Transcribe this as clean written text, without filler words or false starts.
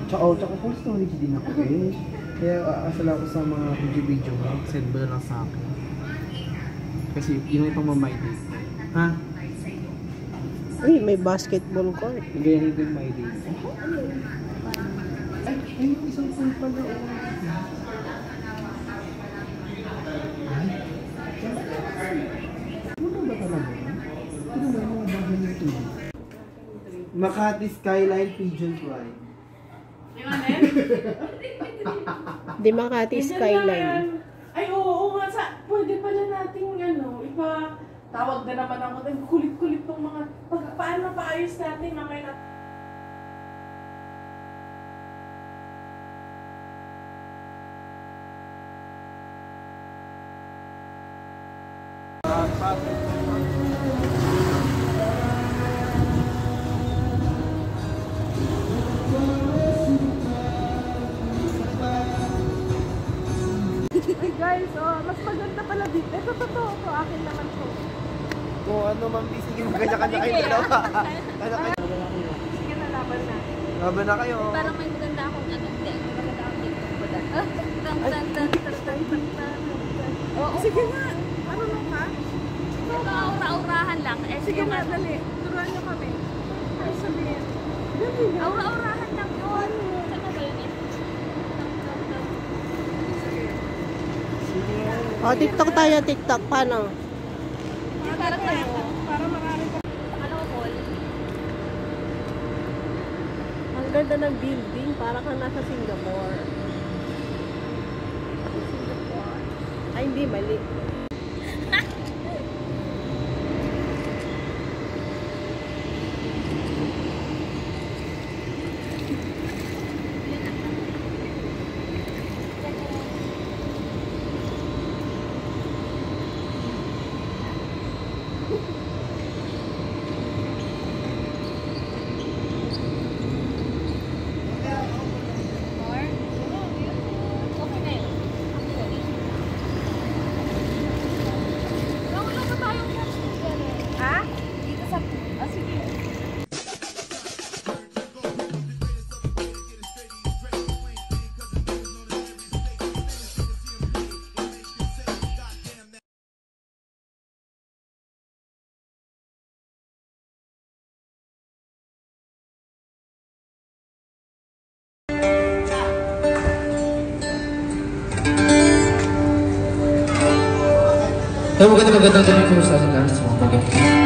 Tsaka full storage din ako eh. Kaya asala ko sa mga video mo, send mo lang sa akin. Kasi yun itong my day. Ha? Uy, may basketball court. Ganyan din my day. Ay, isang phone pala. Ano ba talaga? Ano ba yung mga bahay nito? Makati Skyline Pigeon Fly. Di Makati Skyline. Ay, oo nga. Pwede pala nating tawag na naman ako. Kulit-kulit ng mga paano paayos natin mamaya na. Ay guys, mas maganda pala dito. Ito, totoo. Ito, akin naman to. Kung ano, ma'am, sige, magkanya-kanya kayo dalawa. Sige na, laban na. Laban na kayo. Parang may maganda akong hindi. Maganda akong Oo, sige nga. Ano nung ka? Ito, aura-aurahan lang. Sige nga, dali. Turuan nyo kami. Ay, sabihin. Aura-aurahan lang yun. Saan ba yun eh? Oh, TikTok tayo, TikTok. Paano? Parang tayo. Para marami pa. Ano ko, Paul? Ang ganda ng building. Para kang nasa Singapore. Ay, hindi. Mali. Magandang gabi po sa ating lahat.